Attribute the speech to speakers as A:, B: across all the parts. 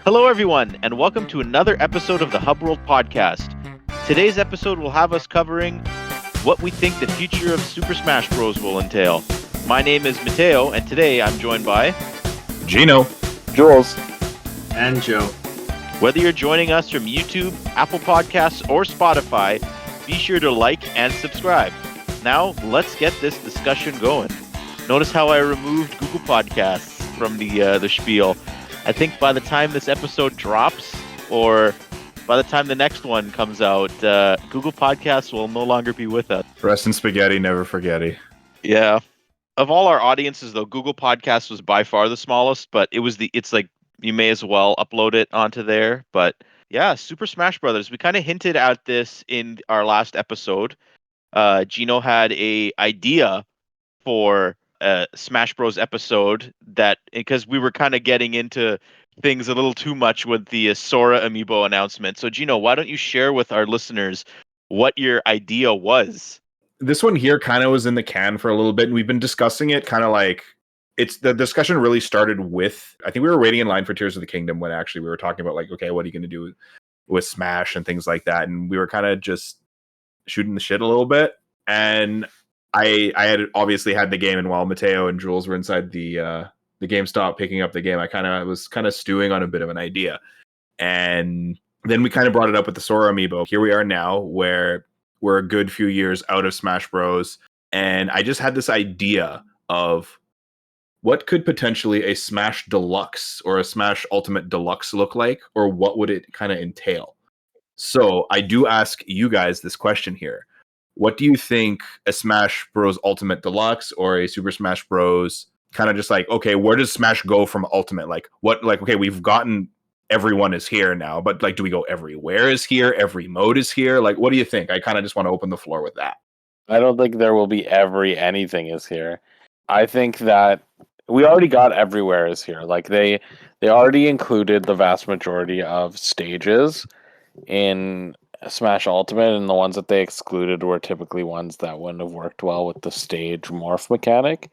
A: Hello, everyone, and welcome to another episode of the Hub World Podcast. Today's episode will have us covering what we think the future of Super Smash Bros. Will entail. My name is Matteo, and today I'm joined by
B: Gino.
C: Jules.
D: And Joe.
A: Whether you're joining us from YouTube, Apple Podcasts, or Spotify, be sure to like and subscribe. Now, let's get this discussion going. Notice how I removed Google Podcasts from the spiel. I think by the time this episode drops, or by the time the next one comes out, Google Podcasts will no longer be with us.
B: Rest in spaghetti, never forgetty.
A: Yeah. Of all our audiences, though, Google Podcasts was by far the smallest, but it's like you may as well upload it onto there. But yeah, Super Smash Brothers. We kind of hinted at this in our last episode. Gino had a idea for a Smash Bros episode that because we were kind of getting into things a little too much with the Sora amiibo announcement. So Gino, why don't you share with our listeners what your idea was?
B: This one here kind of was in the can for a little bit, and we've been discussing it kind of like the discussion really started with, I think we were waiting in line for Tears of the Kingdom when actually we were talking about like, okay, what are you going to do with Smash and things like that? And we were kind of just shooting the shit a little bit. And I had obviously had the game, and while Matteo and Jules were inside the GameStop picking up the game, I was kind of stewing on a bit of an idea. And then we kind of brought it up with the Sora amiibo. Here we are now, where we're a good few years out of Smash Bros. And I just had this idea of what could potentially a Smash Deluxe or a Smash Ultimate Deluxe look like, or what would it kind of entail? So I do ask you guys this question here. What do you think a Smash Bros. Ultimate Deluxe or a Super Smash Bros. Kind of just like, okay, where does Smash go from Ultimate? Like, okay, we've gotten everyone is here now, but like, do we go everywhere is here? Every mode is here? Like, what do you think? I kind of just want to open the floor with that.
C: I don't think there will be anything is here. I think that we already got everywhere is here. Like they already included the vast majority of stages in Smash Ultimate, and the ones that they excluded were typically ones that wouldn't have worked well with the stage morph mechanic.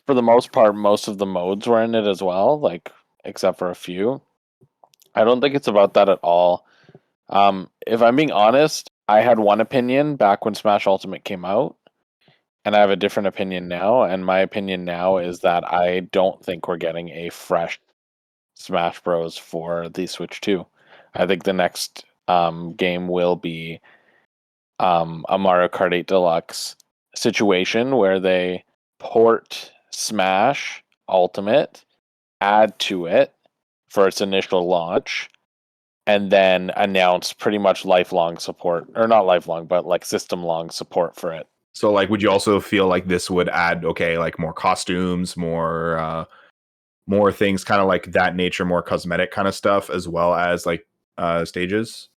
C: For the most part, most of the modes were in it as well, like except for a few. I don't think it's about that at all. If I'm being honest, I had one opinion back when Smash Ultimate came out, and I have a different opinion now. And my opinion now is that I don't think we're getting a fresh Smash Bros. For the Switch 2. I think the next game will be a Mario Kart 8 Deluxe situation where they port Smash Ultimate, add to it for its initial launch, and then announce pretty much lifelong support, or not lifelong, but like system long support for it.
B: So like, would you also feel like this would add, okay, like more costumes, more things kind of like that nature, more cosmetic kind of stuff, as well as like stages?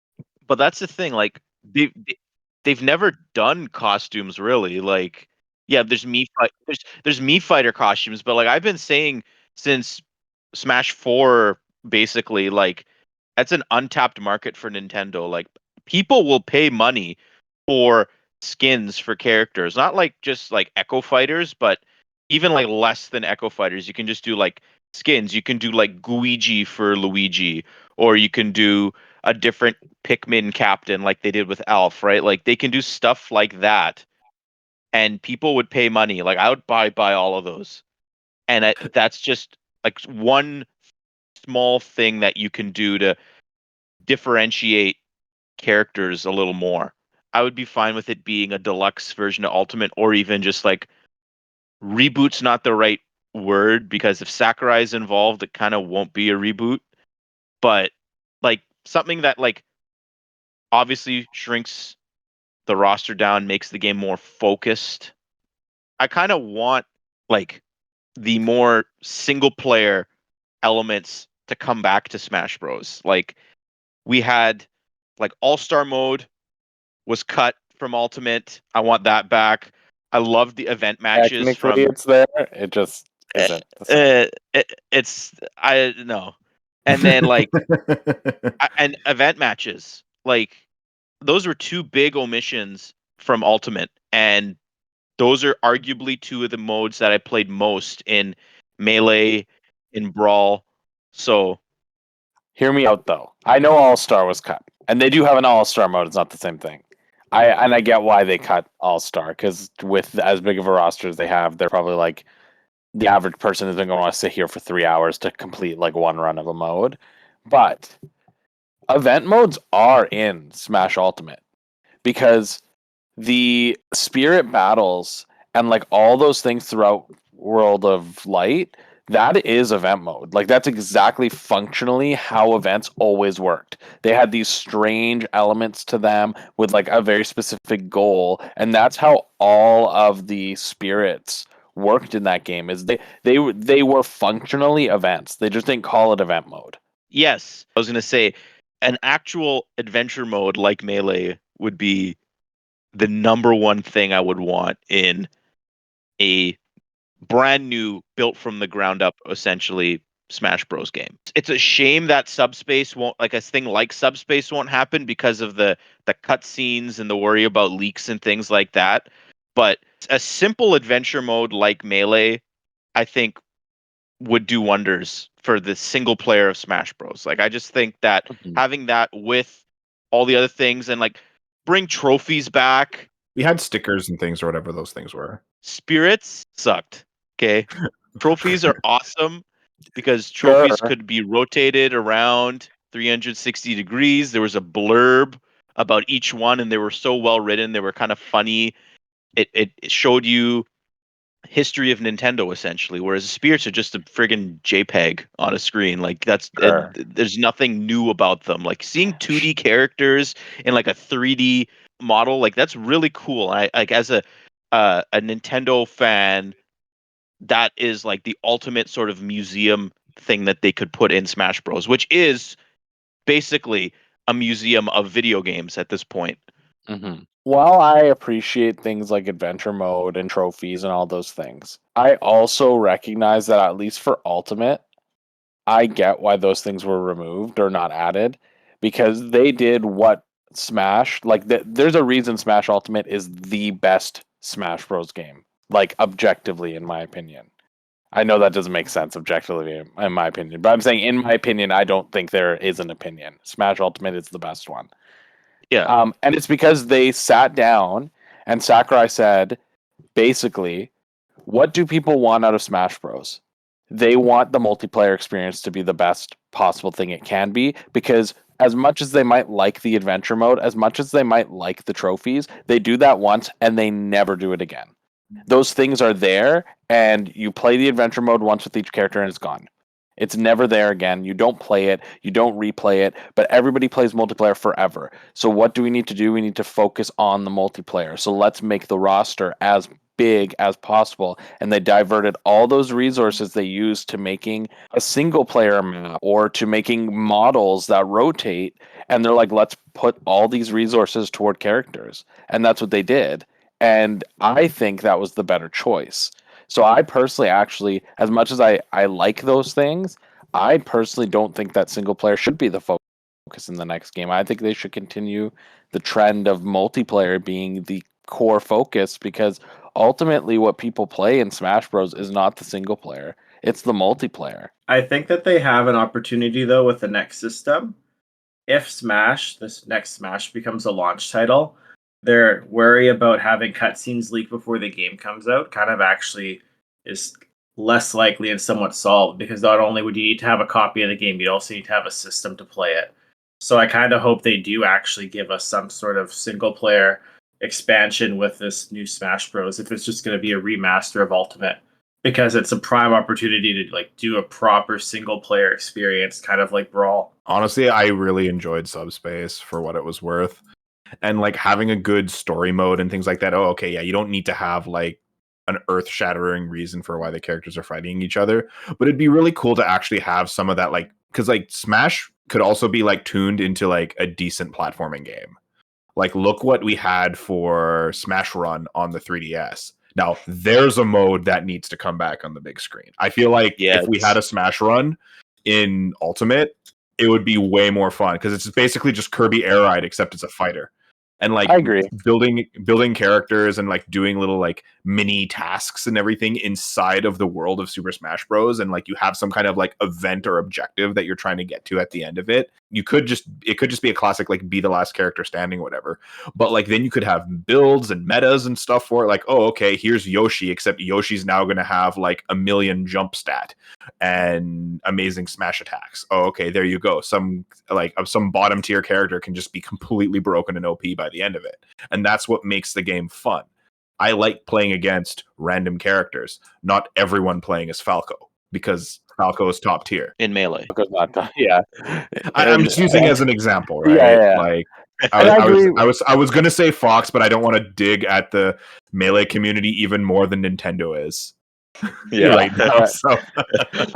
A: But that's the thing, like they've never done costumes really. Like, yeah, there's Mii Fighter costumes, but like I've been saying since Smash 4, basically, like that's an untapped market for Nintendo. Like people will pay money for skins for characters, not like just like Echo Fighters, but even like less than Echo Fighters. You can just do like skins. You can do like Guigi for Luigi, or you can do a different Pikmin captain like they did with Alf, right? Like they can do stuff like that, and people would pay money. Like I would buy all of those, and that's just like one small thing that you can do to differentiate characters a little more. I would be fine with it being a deluxe version of Ultimate, or even just like reboot's not the right word, because if Sakurai is involved, it kind of won't be a reboot. But like something that like obviously shrinks the roster down, makes the game more focused. I kind of want like the more single player elements to come back to Smash Bros. Like we had like All-Star mode was cut from Ultimate. I want that back. I love the event matches
C: Technically,
A: from
C: it's there. It just isn't the same.
A: it's I know. And then like and event matches. Like those were two big omissions from Ultimate, and those are arguably two of the modes that I played most in Melee, in Brawl. So
C: Hear me out though. I know All Star was cut, and they do have an All Star mode. It's not the same thing. I get why they cut All Star, because with as big of a roster as they have, they're probably like the average person isn't going to want to sit here for 3 hours to complete like one run of a mode. But event modes are in Smash Ultimate because the spirit battles and like all those things throughout World of Light, that is event mode. Like that's exactly functionally how events always worked. They had these strange elements to them with like a very specific goal, and that's how all of the spirits worked in that game. Is they were functionally events. They just didn't call it event mode.
A: Yes, I was gonna say an actual adventure mode like Melee would be the number one thing I would want in a brand new, built from the ground up, essentially Smash Bros. Game. It's a shame that Subspace won't, like a thing like Subspace won't happen because of the cutscenes and the worry about leaks and things like that. But a simple adventure mode like Melee, I think, would do wonders for the single player of Smash Bros. Like I just think that having that with all the other things and like bring trophies back.
B: We had stickers and things or whatever those things were.
A: Spirits sucked. Okay. Trophies are awesome because trophies could be rotated around 360 degrees. There was a blurb about each one and they were so well written. They were kind of funny. It showed you history of Nintendo essentially, whereas the spirits are just a friggin' JPEG on a screen. Like there's nothing new about them. Like seeing 2D characters in like a 3D model, like that's really cool. I like as a Nintendo fan, that is like the ultimate sort of museum thing that they could put in Smash Bros, which is basically a museum of video games at this point.
C: Mm-hmm. While I appreciate things like adventure mode and trophies and all those things, I also recognize that at least for Ultimate, I get why those things were removed or not added, because they did what Smash, like there's a reason Smash Ultimate is the best Smash Bros. Game, like objectively, in my opinion. I know that doesn't make sense objectively, in my opinion, but I'm saying, in my opinion, I don't think there is an opinion. Smash Ultimate is the best one.
A: Yeah.
C: And it's because they sat down and Sakurai said, basically, what do people want out of Smash Bros? They want the multiplayer experience to be the best possible thing it can be, because as much as they might like the adventure mode, as much as they might like the trophies, they do that once and they never do it again. Those things are there, and you play the adventure mode once with each character and it's gone. It's never there again. You don't play it, you don't replay it, but everybody plays multiplayer forever. So what do we need to do? We need to focus on the multiplayer. So let's make the roster as big as possible. And they diverted all those resources they used to making a single player map or to making models that rotate. And they're like, let's put all these resources toward characters. And that's what they did. And I think that was the better choice. So I personally, actually, as much as I like those things, I personally don't think that single player should be the focus in the next game. I think they should continue the trend of multiplayer being the core focus, because ultimately what people play in Smash Bros is not the single player. It's the multiplayer.
D: I think that they have an opportunity though with the next system. If Smash, this next Smash becomes a launch title, their worry about having cutscenes leak before the game comes out kind of actually is less likely and somewhat solved, because not only would you need to have a copy of the game, you'd also need to have a system to play it. So I kind of hope they do actually give us some sort of single player expansion with this new Smash Bros. If it's just going to be a remaster of Ultimate, because it's a prime opportunity to like do a proper single player experience, kind of like Brawl.
B: Honestly, I really enjoyed Subspace for what it was worth. And like having a good story mode and things like that. Oh, okay, yeah, you don't need to have like an earth-shattering reason for why the characters are fighting each other, but it'd be really cool to actually have some of that, like, because like Smash could also be like tuned into like a decent platforming game. Like, look what we had for Smash Run on the 3DS. Now, there's a mode that needs to come back on the big screen. I feel like if we had a Smash Run in Ultimate, it would be way more fun, because it's basically just Kirby Air Ride, except it's a fighter. And like
C: I agree.
B: building characters and like doing little like mini tasks and everything inside of the world of Super Smash Bros. And like you have some kind of like event or objective that you're trying to get to at the end of it. It could just be a classic like be the last character standing, whatever. But like then you could have builds and metas and stuff for it. Like, oh, okay, here's Yoshi, except Yoshi's now going to have like 1,000,000 jump stat and amazing smash attacks. Oh, okay, there you go. Some bottom tier character can just be completely broken and OP by the end of it. And that's what makes the game fun. I like playing against random characters, not everyone playing as Falco, because Falco is top tier.
A: in Melee.
C: Yeah.
B: I'm just using it as an example, right?
C: Yeah.
B: Like
C: I agree.
B: I was gonna say Fox, but I don't want to dig at the Melee community even more than Nintendo is.
C: Yeah.
B: Right now. So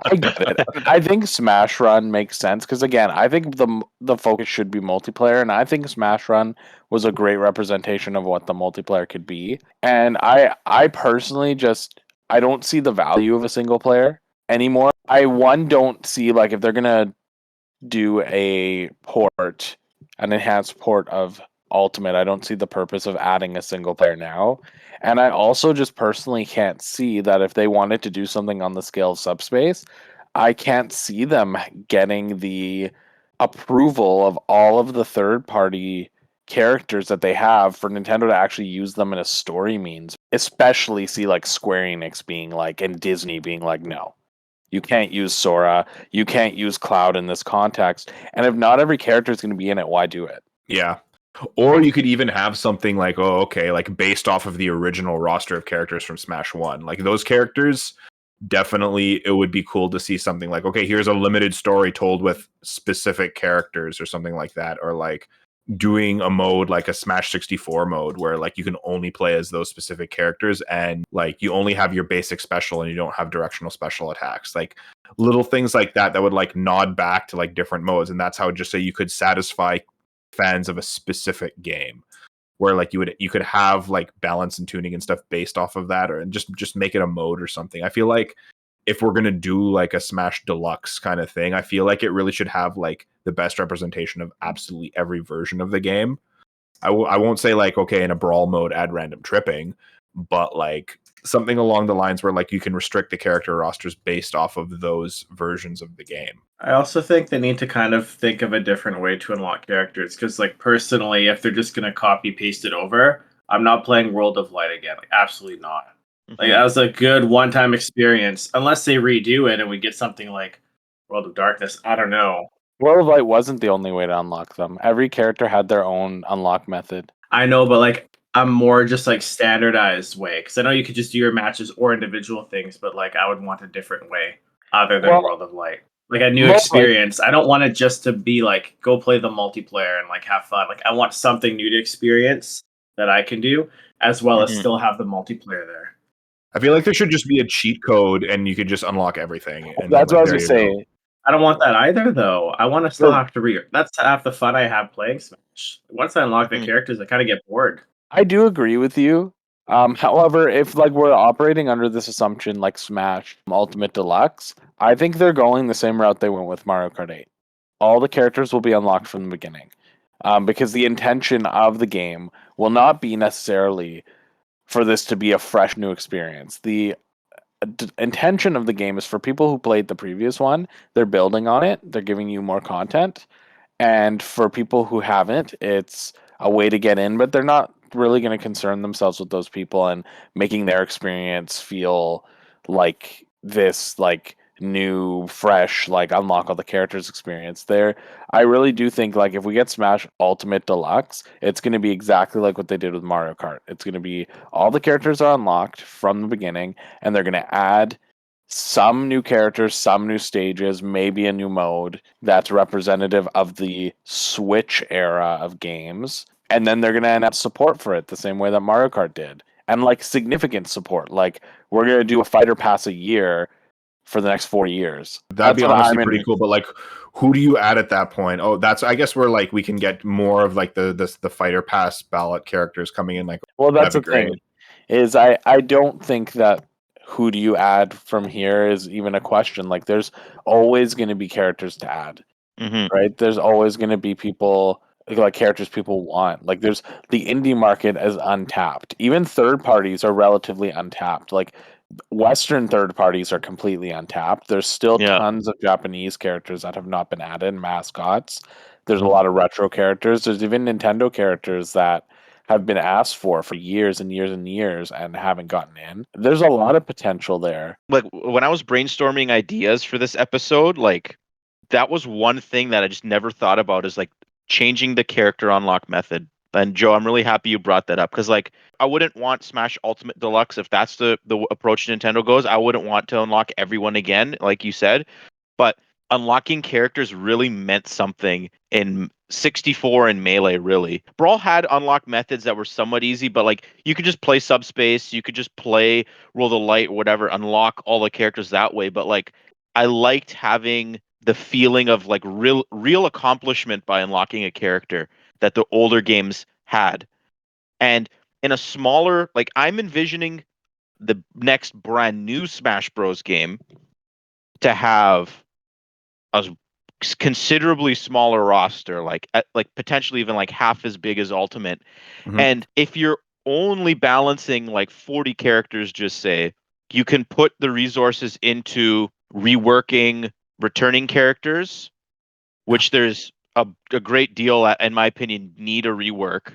C: I get it. I think Smash Run makes sense because again, I think the focus should be multiplayer, and I think Smash Run was a great representation of what the multiplayer could be. And I personally I don't see the value of a single player anymore. I don't see like if they're gonna do an enhanced port of Ultimate, I don't see the purpose of adding a single player now. And I also just personally can't see that if they wanted to do something on the scale of Subspace, I can't see them getting the approval of all of the third party characters that they have for Nintendo to actually use them in a story means. Especially see like Square Enix being like and Disney being like, no. You can't use Sora. You can't use Cloud in this context. And if not every character is going to be in it, why do it?
B: yeah. Or you could even have something like, oh, okay, like based off of the original roster of characters from Smash 1. Like those characters, definitely it would be cool to see something like, okay, here's a limited story told with specific characters or something like that. Or like doing a mode like a Smash 64 mode where like you can only play as those specific characters and like you only have your basic special and you don't have directional special attacks. Like little things like that would like nod back to like different modes. And that's how just say you could satisfy fans of a specific game where like you could have like balance and tuning and stuff based off of that, or just make it a mode or something. I feel like if we're gonna do like a Smash Deluxe kind of thing, I feel like it really should have like the best representation of absolutely every version of the game. I won't say like, okay, in a brawl mode add random tripping, but like something along the lines where like you can restrict the character rosters based off of those versions of the game.
D: I also think they need to kind of think of a different way to unlock characters because, like, personally, if they're just gonna copy paste it over, I'm not playing World of Light again. Like, absolutely not. Like, that was a good one-time experience, unless they redo it and we get something like World of Darkness. I don't know.
C: World of Light wasn't the only way to unlock them. Every character had their own unlock method.
D: I know, but like, I'm more just like standardized way because I know you could just do your matches or individual things, but like, I would want a different way other than
C: Well,
D: World of Light. Like a new
C: most like-
D: experience. I don't want it just to be like go play the multiplayer and like have fun. Like I want something new to experience that I can do as well as
A: Mhm.
D: still have the multiplayer there.
B: I feel like there should just be a cheat code and you could just unlock everything. And
C: That's
B: then,
C: what I
B: like,
C: was
B: there
C: gonna
B: you go.
C: say.
D: I don't want that either though. I want to still
C: Sure.
D: have to that's half the fun I have playing Smash. Once I unlock the
A: Mhm.
D: characters, I kind of get bored.
C: I do agree with you. However, if like we're operating under this assumption like Smash Ultimate Deluxe, I think they're going the same route they went with Mario Kart 8. All the characters will be unlocked from the beginning. Because the intention of the game will not be necessarily for this to be a fresh new experience. The intention of the game is for people who played the previous one, they're building on it, they're giving you more content. And for people who haven't, it's a way to get in, but they're not really going to concern themselves with those people and making their experience feel like this like new fresh like unlock all the characters experience there. I really do think like if we get Smash Ultimate Deluxe, it's going to be exactly like what they did with Mario Kart. It's going to be all the characters are unlocked from the beginning and they're going to add some new characters, some new stages, maybe a new mode that's representative of the Switch era of games. And then they're going to announce support for it the same way that Mario Kart did. And like significant support. Like we're going to do a fighter pass a year for the next 4 years.
B: That'd be
C: That's what
B: honestly
C: I'm
B: pretty
C: in-
B: cool. But like, who do you add at that point? Oh, that's I guess where like we can get more of like the fighter pass ballot characters coming in. Like,
C: Well, that's the
B: that'd be great.
C: thing. Is I don't think that who do you add from here is even a question. Like there's always going to be characters to add.
A: Mhm.
C: Right? There's always going to be people like characters people want. Like there's the indie market is untapped. Even third parties are relatively untapped. Like Western third parties are completely untapped. There's still
A: Yeah.
C: tons of Japanese characters that have not been added, mascots. There's a lot of retro characters. There's even Nintendo characters that have been asked for years and years and years and haven't gotten in. There's a lot of potential there.
A: Like when I was brainstorming ideas for this episode, like that was one thing that I just never thought about is like changing the character unlock method. And Joe, I'm really happy you brought that up because like I wouldn't want Smash Ultimate Deluxe if that's the approach Nintendo goes. I wouldn't want to unlock everyone again, like you said. But unlocking characters really meant something in 64 and Melee, really. Brawl had unlock methods that were somewhat easy, but like you could just play Subspace, you could just play Roll the Light, whatever, unlock all the characters that way. But like I liked having the feeling of like real accomplishment by unlocking a character that the older games had. And in a smaller, like I'm envisioning the next brand new Smash Bros game to have a considerably smaller roster, like potentially even like half as big as Ultimate.
B: Mhm.
A: And if you're only balancing like 40 characters, just say, you can put the resources into reworking returning characters, which there's a great deal in my opinion need a rework.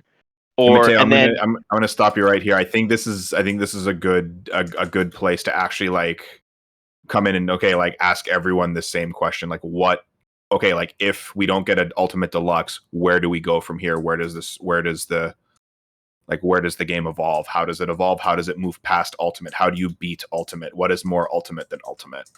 B: Hey,
A: Or
B: Matteo,
A: and then
B: I'm gonna stop you right here. I think this is a good place to actually like come in and like ask everyone the same question. Like what like if we don't get an Ultimate Deluxe, where do we go from here? Where does the game evolve? How does it evolve? How does it move past Ultimate? How do you beat Ultimate? What is more Ultimate than Ultimate?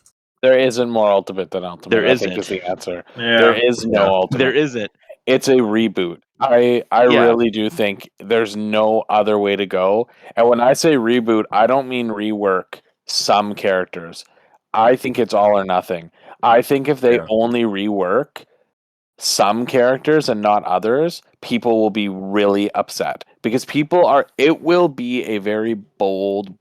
C: There isn't more Ultimate than Ultimate.
A: There
C: I think is
A: isn't.
C: the answer.
D: Yeah.
C: There is no
B: Yeah.
C: Ultimate.
A: There isn't.
C: It's a reboot. I
A: Yeah.
C: really do think there's no other way to go. And when I say reboot, I don't mean rework some characters. I think it's all or nothing. I think if they
B: Yeah.
C: only rework some characters and not others, people will be really upset because it will be a very bold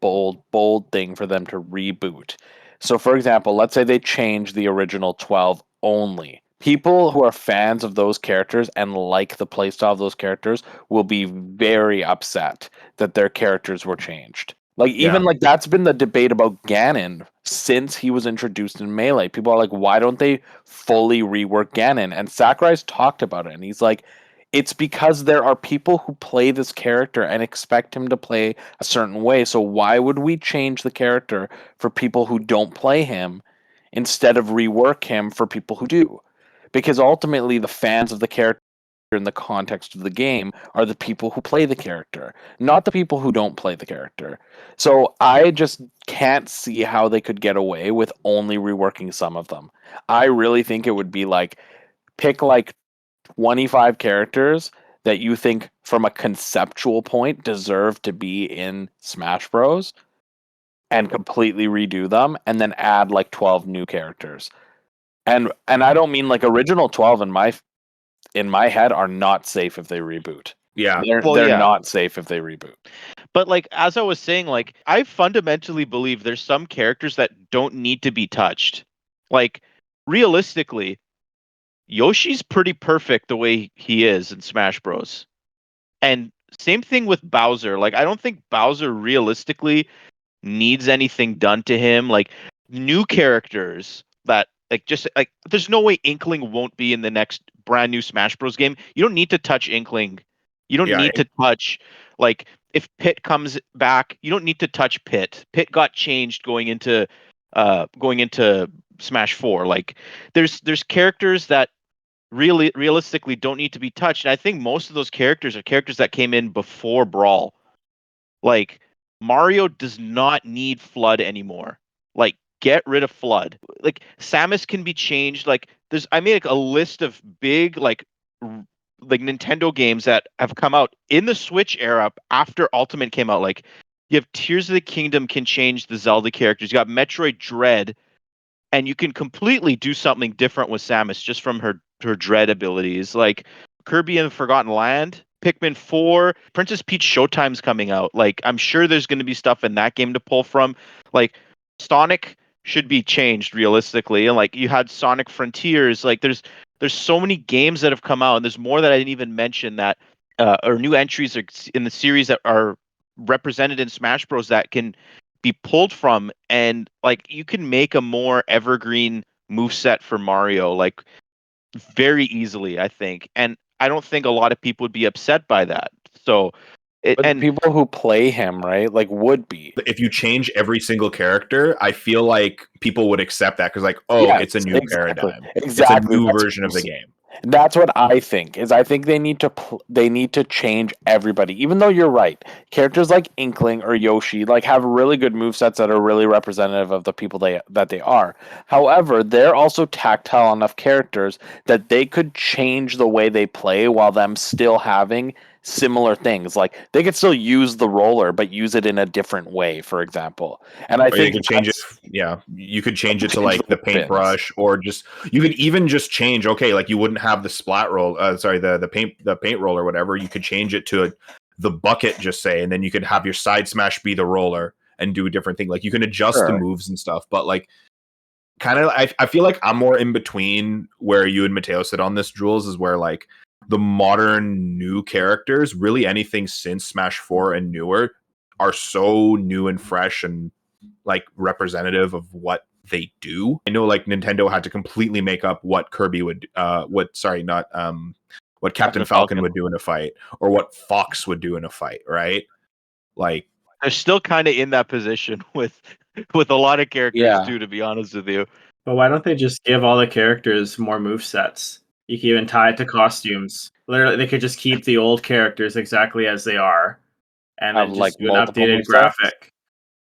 C: thing for them to reboot. So, for example, let's say they change the original 12 only. People who are fans of those characters and like the playstyle of those characters will be very upset that their characters were changed. Like even
B: Yeah.
C: like that's been the debate about Ganon since he was introduced in Melee. People are like, why don't they fully rework Ganon? And Sakurai's talked about it, and he's like, it's because there are people who play this character and expect him to play a certain way. So why would we change the character for people who don't play him instead of rework him for people who do? Because ultimately, the fans of the character in the context of the game are the people who play the character, not the people who don't play the character. So I just can't see how they could get away with only reworking some of them. I really think it would be like pick like 25 characters that you think from a conceptual point deserve to be in Smash Bros and completely redo them and then add like 12 new characters. And I don't mean like original 12 in my head are not safe if they reboot.
B: Yeah.
C: They're not safe if they reboot.
A: But like as I was saying, like I fundamentally believe there's some characters that don't need to be touched. Like realistically, Yoshi's pretty perfect the way he is in Smash Bros. And same thing with Bowser. Like I don't think Bowser realistically needs anything done to him. Like new characters that like just like there's no way Inkling won't be in the next brand new Smash Bros game. You don't need to touch Inkling. You don't
B: Yeah,
A: need to touch like if Pit comes back, you don't need to touch Pit. Pit got changed going into Smash 4. Like there's characters that really realistically don't need to be touched. And I think most of those characters are characters that came in before Brawl. Like Mario does not need Flood anymore. Like get rid of Flood. Like Samus can be changed. Like I made like a list of big like Nintendo games that have come out in the Switch era after Ultimate came out. Like you have Tears of the Kingdom can change the Zelda characters. You got Metroid Dread, and you can completely do something different with Samus just from her Dread abilities. Like Kirby and the Forgotten Land, Pikmin 4, Princess Peach Showtime's coming out. Like I'm sure there's going to be stuff in that game to pull from. Like Sonic should be changed realistically, and like you had Sonic Frontiers. Like there's so many games that have come out, and there's more that I didn't even mention that or new entries are in the series that are represented in Smash Bros that can be pulled from, and like you can make a more evergreen move set for Mario like very easily, I think. And I don't think a lot of people would be upset by that. So it,
C: But the
A: and
C: people who play him, right, like would be.
B: If you change every single character, I feel like people would accept that because, like, oh,
C: Yes,
B: it's a new
C: exactly,
B: paradigm. It's a
C: exactly.
B: new
C: That's
B: version
C: what
B: of
C: I'm
B: the
C: saying.
B: game.
C: That's what I think. Is I think they need to they need to change everybody. Even though you're right, characters like Inkling or Yoshi like have really good movesets that are really representative of the people they are. However, they're also tactile enough characters that they could change the way they play while them still having similar things. Like they could still use the roller, but use it in a different way, for example. And I
B: Or you
C: think
B: could change it.
C: that's
B: Yeah, you could change it to
C: change
B: like
C: the
B: the
C: weapons.
B: paintbrush, or just you could even just change. Okay, like you wouldn't have the splat roll. Sorry, the paint roll or whatever. You could change it to the bucket, just say, and then you could have your side smash be the roller and do a different thing. Like you can adjust the
C: Sure.
B: moves and stuff, but like kind of I feel like I'm more in between where you and Matteo sit on this, Jules, is where like the modern new characters, really anything since Smash 4 and newer, are so new and fresh and like representative of what they do. I know like Nintendo had to completely make up what Kirby would what Captain
A: Captain
B: Falcon
A: Falcon,
B: would do in a fight, or what Fox would do in a fight, right? Like
A: they're still kind of in that position with a lot of characters
C: Yeah.
A: too, to be honest with you.
D: But why don't they just give all the characters more move sets? You can even tie it to costumes. Literally, they could just keep the old characters exactly as they are, and
C: Have
D: then
C: like
D: just do an
C: multiple
D: updated
C: movesets.
D: graphic.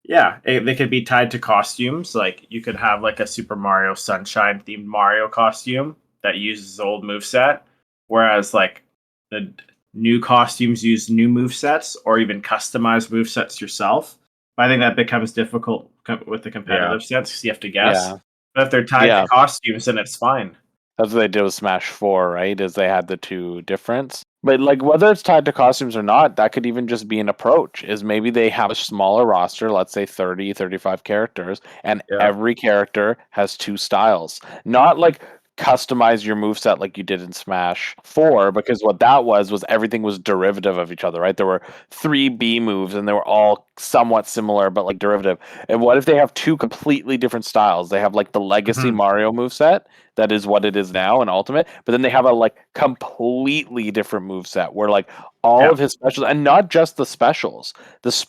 D: Yeah, they could be tied to costumes. Like you could have like a Super Mario Sunshine themed Mario costume that uses the old move set, whereas like the new costumes use new move sets or even customize move sets yourself. I think that becomes difficult with the
B: yeah.
D: competitive sets because you have to guess.
C: Yeah.
D: But if they're tied to
A: Yeah,
D: costumes, then it's fine.
C: That's what they did with Smash 4, right? Is they had the two difference. But like whether it's tied to costumes or not, that could even just be an approach. Is maybe they have a smaller roster, let's say 30, 35 characters, and
B: Yeah.
C: every character has two styles. Not like customize your moveset like you did in Smash 4, because what that was everything was derivative of each other, right? There were three B moves and they were all somewhat similar but like derivative. And what if they have two completely different styles? They have like the legacy
D: Mhm.
C: Mario moveset that is what it is now in Ultimate, but then they have a like completely different move set where like all
D: Yeah,
C: of his specials, and not just the specials,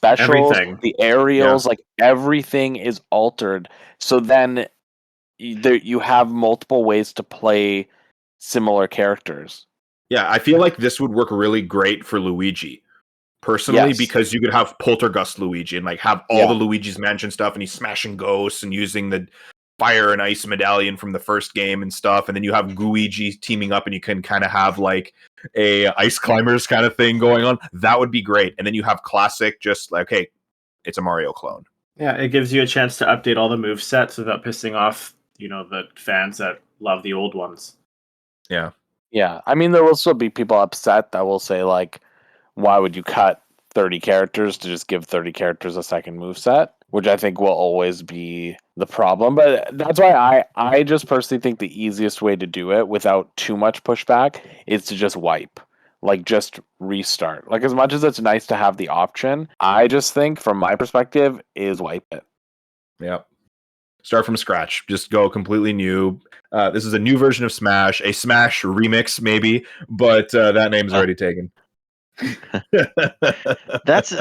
D: everything.
C: the
B: Yeah.
C: aerials, like everything is altered. So then you have multiple ways to play similar characters.
B: Yeah, I feel like this would work really great for Luigi personally,
C: Yes.
B: because you could have Poltergust Luigi and like have all the
C: Yeah.
B: Luigi's Mansion stuff, and he's smashing ghosts and using the fire and ice medallion from the first game and stuff, and then you have Guigi teaming up, and you can kind of have like a ice climbers kind of thing going on. That would be great. And then you have classic, just like, hey, it's a Mario clone.
D: Yeah, it gives you a chance to update all the move sets without pissing off, the fans that love the old ones.
B: Yeah.
C: Yeah. I mean, there will still be people upset that will say like, why would you cut 30 characters to just give 30 characters a second move set, which I think will always be the problem. But that's why I just personally think the easiest way to do it without too much pushback is to just wipe. Like just restart. Like as much as it's nice to have the option, I just think from my perspective is wipe it.
B: Yeah. Start from scratch. Just go completely new. This is a new version of Smash, a Smash remix, maybe, but that name's
A: Uh,
B: already taken.
A: that's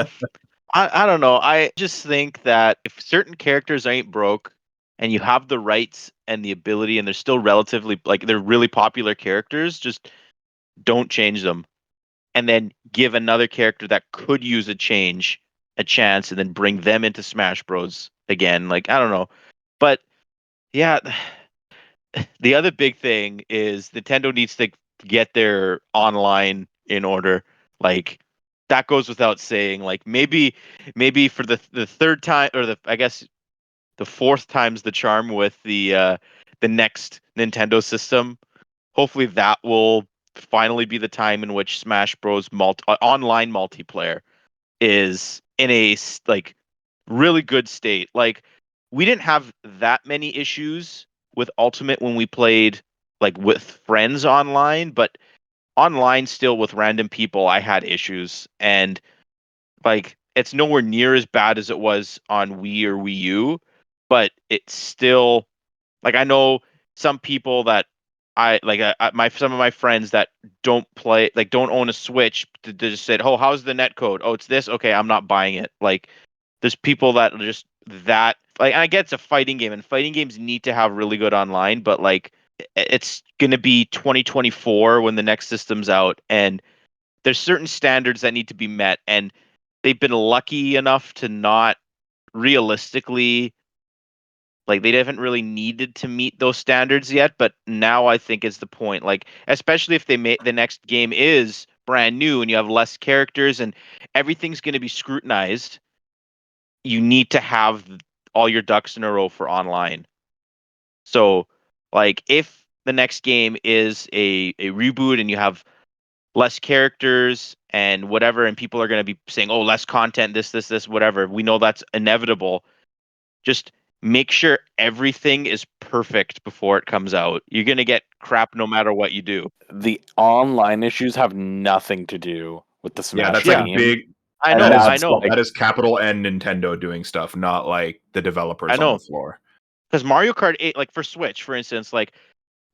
A: I don't know. I just think that if certain characters ain't broke and you have the rights and the ability and they're still relatively like they're really popular characters, just don't change them. And then give another character that could use a change a chance and then bring them into Smash Bros again. Like I don't know. But yeah, the other big thing is Nintendo needs to get their online in order. Like that goes without saying. Like maybe for the third time or the I guess the fourth time's the charm with the next Nintendo system. Hopefully that will finally be the time in which Smash Bros online multiplayer is in a like really good state. Like we didn't have that many issues with Ultimate when we played like with friends online, but online still with random people, I had issues, and like it's nowhere near as bad as it was on Wii or Wii U, but it's still like I know some people that I like my some of my friends that don't play like don't own a Switch. They just said, "Oh, how's the net code? Oh, it's this. Okay, I'm not buying it." Like there's people that are just that like and I get it's a fighting game and fighting games need to have really good online, but like it's gonna be 2024 when the next system's out, and there's certain standards that need to be met, and they've been lucky enough to not realistically like they haven't really needed to meet those standards yet, but now I think is the point. Like especially if they make the next game is brand new and you have less characters and everything's going to be scrutinized, you need to have all your ducks in a row for online. So like if the next game is a reboot and you have less characters and whatever and people are going to be saying, "Oh, less content, this whatever." We know that's inevitable. Just make sure everything is perfect before it comes out. You're going to get crap no matter what you do.
C: The online issues have nothing to do with the
B: Yeah,
C: Smash
B: that's like
A: Yeah.
B: a
C: team.
B: big.
A: I
C: And
A: know,
B: That is
A: I
C: that's
A: know,
C: like
B: that is capital N Nintendo doing stuff, not like the
A: I
B: developers on the
A: know.
B: floor.
A: Because Mario Kart 8, like for Switch, for instance, like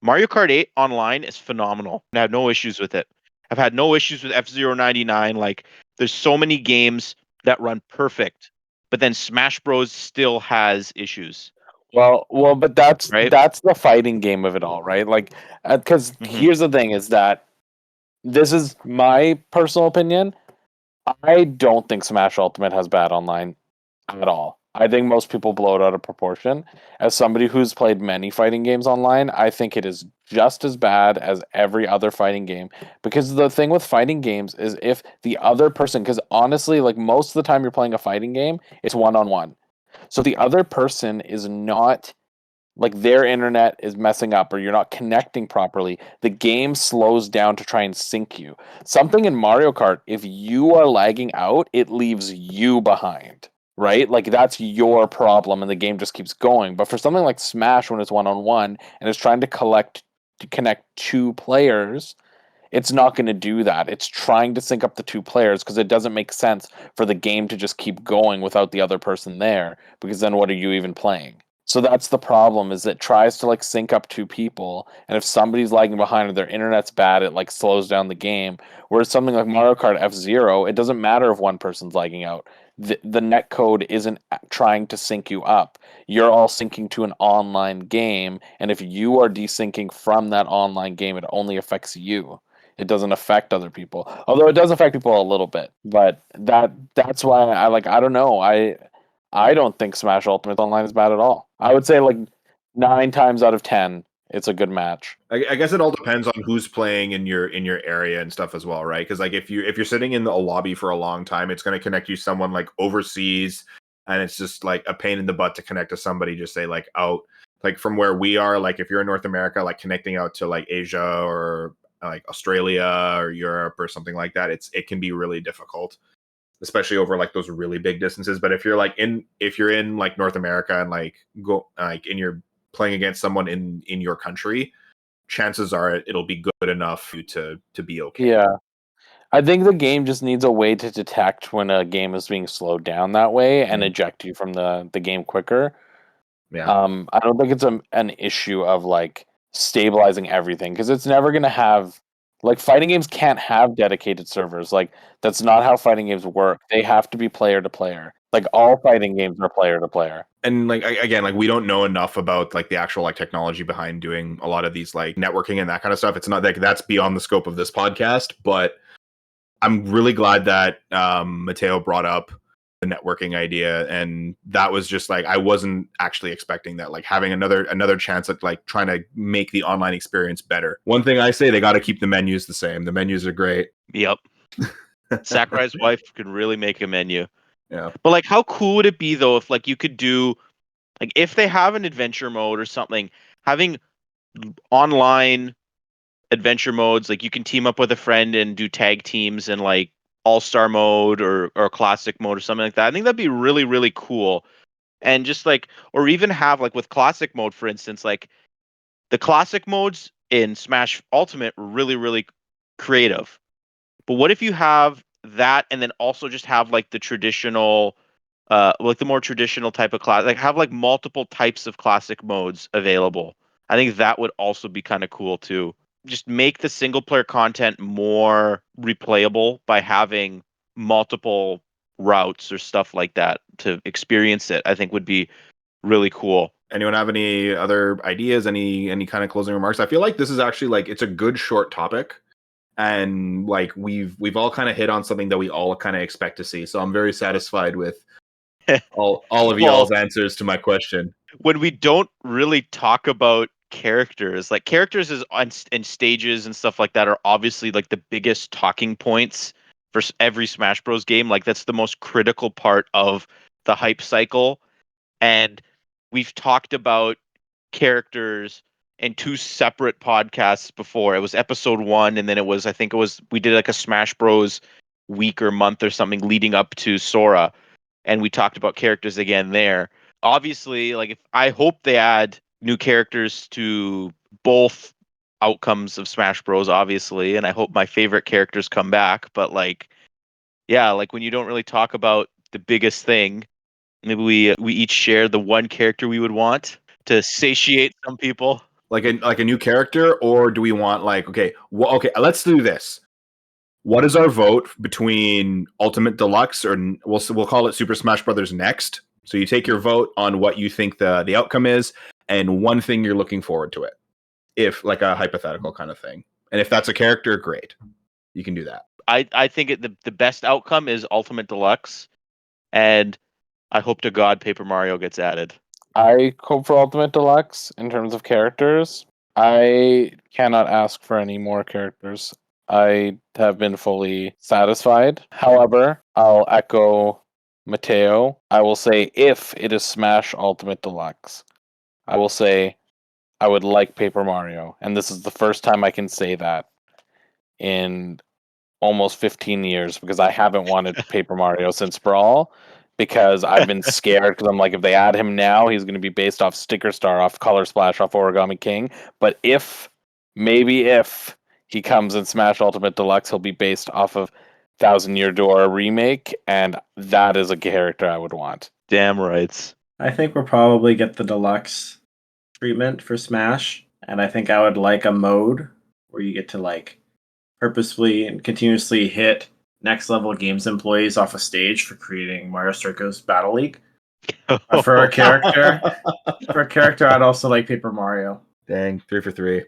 A: Mario Kart 8 online is phenomenal. I have no issues with it. I've had no issues with F-Zero 99. Like, there's so many games that run perfect, but then Smash Bros. Still has issues,
C: well, but that's
A: right?
C: that's the fighting game of it all, right? Like, because
A: Hmm.
C: here's the thing: is that this is my personal opinion. I don't think Smash Ultimate has bad online at all. I think most people blow it out of proportion. As somebody who's played many fighting games online, I think it is just as bad as every other fighting game. Because the thing with fighting games is if the other person, because honestly, like most of the time you're playing a fighting game, it's one on one. So the other person is not like their internet is messing up or you're not connecting properly, the game slows down to try and sync you. Something in Mario Kart, if you are lagging out, it leaves you behind, right? Like that's your problem and the game just keeps going. But for something like Smash, when it's one on one and it's trying to connect two players, it's not going to do that. It's trying to sync up the two players because it doesn't make sense for the game to just keep going without the other person there, because then what are you even playing? So that's the problem, is it tries to like sync up two people, and if somebody's lagging behind or their internet's bad, it like slows down the game. Whereas something like Mario Kart F-Zero, it doesn't matter if one person's lagging out. The net code isn't trying to sync you up. You're all syncing to an online game, and if you are desyncing from that online game, it only affects you. It doesn't affect other people. Although it does affect people a little bit. But that's why I like, I don't know. I don't think Smash Ultimate Online is bad at all. I would say like 9 times out of 10, it's a good match.
B: I guess it all depends on who's playing in your area and stuff as well, right? Because like if you're sitting in a lobby for a long time, it's going to connect you to someone like overseas, and it's just like a pain in the butt to connect to somebody just say like out like from where we are. Like if you're in North America, like connecting out to like Asia or like Australia or Europe or something like that, it can be really difficult, especially over like those really big distances. But if you're in like North America and like go like and you're playing against someone in your country, chances are it'll be good enough for you to be okay.
C: Yeah. I think the game just needs a way to detect when a game is being slowed down that way and eject you from the game quicker.
B: Yeah.
C: I don't think it's an issue of like stabilizing everything, because it's never going to have, like, fighting games can't have dedicated servers. Like that's not how fighting games work. They have to be player to player. Like all fighting games are player to player.
B: And like again, like we don't know enough about like the actual like technology behind doing a lot of these like networking and that kind of stuff. It's not like that's beyond the scope of this podcast, but I'm really glad that Matteo brought up the networking idea, and that was just like I wasn't actually expecting that. Like having another chance at like trying to make the online experience better. One thing I say, they got to keep the menus the same. The menus are great.
A: Yep. Sakurai's wife could really make a menu.
B: Yeah.
A: But like how cool would it be though if like you could do like if they have an adventure mode or something, having online adventure modes, like you can team up with a friend and do tag teams in like all-star mode or classic mode or something like that. I think that'd be really, really cool. And just like or even have like with classic mode, for instance, like the classic modes in Smash Ultimate really, really creative. But what if you have that and then also just have like the traditional, like the more traditional type of class, like have like multiple types of classic modes available? I think that would also be kind of cool too. Just make the single player content more replayable by having multiple routes or stuff like that to experience it. I think would be really cool.
B: Anyone have any other ideas? Any kind of closing remarks? I feel like this is actually like it's a good short topic, and like we've all kind of hit on something that we all kind of expect to see. So I'm very satisfied with all of
A: Well,
B: y'all's answers to my question.
A: when we don't really talk about characters, like characters is on and stages and stuff like that are obviously like the biggest talking points for every Smash Bros game. Like that's the most critical part of the hype cycle. And we've talked about characters in two separate podcasts before. It was episode 1, and then I think it was we did like a Smash Bros week or month or something leading up to Sora, and we talked about characters again there. Obviously, like if I hope they add new characters to both outcomes of Smash Bros, obviously, and I hope my favorite characters come back. But like, yeah, like when you don't really talk about the biggest thing, maybe we each share the one character we would want to satiate some people.
B: Like a new character, or do we want like okay, okay, let's do this. What is our vote between Ultimate Deluxe or we'll call it Super Smash Brothers Next? So you take your vote on what you think the outcome is and one thing you're looking forward to it. If like a hypothetical kind of thing. And if that's a character, great. You can do that.
A: I think the best outcome is Ultimate Deluxe, and I hope to God Paper Mario gets added.
C: I hope for Ultimate Deluxe in terms of characters. I cannot ask for any more characters. I have been fully satisfied. However, I'll echo Matteo. I will say if it is Smash Ultimate Deluxe, I will say I would like Paper Mario. And this is the first time I can say that in almost 15 years because I haven't wanted Paper Mario since Brawl because I've been scared because I'm like, if they add him now, he's going to be based off Sticker Star, off Color Splash, off Origami King. But maybe if he comes in Smash Ultimate Deluxe, he'll be based off of Thousand Year Door remake, and that is a character I would want.
A: Damn rights.
D: I think we'll probably get the deluxe treatment for Smash, and I think I would like a mode where you get to like purposefully and continuously hit next level games employees off a stage for creating Mario Strikers Battle League. For a character, I'd also like Paper Mario.
B: Dang, 3 for 3.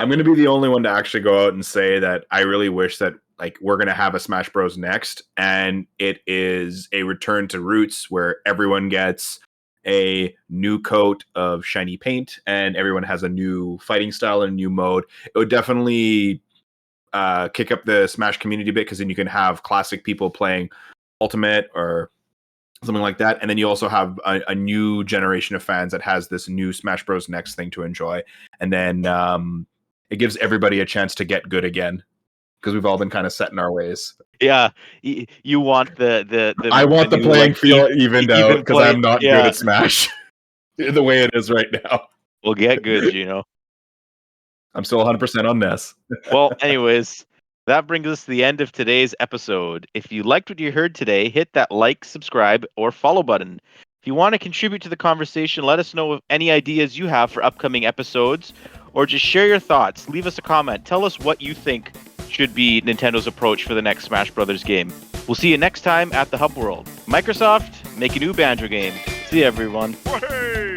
B: I'm going to be the only one to actually go out and say that I really wish that like we're going to have a Smash Bros next, and it is a return to roots where everyone gets a new coat of shiny paint and everyone has a new fighting style and a new mode. It would definitely kick up the Smash community a bit because then you can have classic people playing Ultimate or something like that, and then you also have a new generation of fans that has this new Smash Bros Next thing to enjoy, and then it gives everybody a chance to get good again because we've all been kind of set in our ways.
A: Yeah, you want the
B: I want the
A: new,
B: playing
A: like,
B: field evened out because I'm not
A: yeah.
B: good at Smash the way it is right now.
A: We'll get good, Gino.
B: I'm still 100% on this.
A: Well, anyways, that brings us to the end of today's episode. If you liked what you heard today, hit that like, subscribe, or follow button. If you want to contribute to the conversation, let us know of any ideas you have for upcoming episodes, or just share your thoughts. Leave us a comment. Tell us what you think should be Nintendo's approach for the next Smash Brothers game. We'll see you next time at the Hub World. Microsoft, make a new Banjo game. See you, everyone.
E: Hey!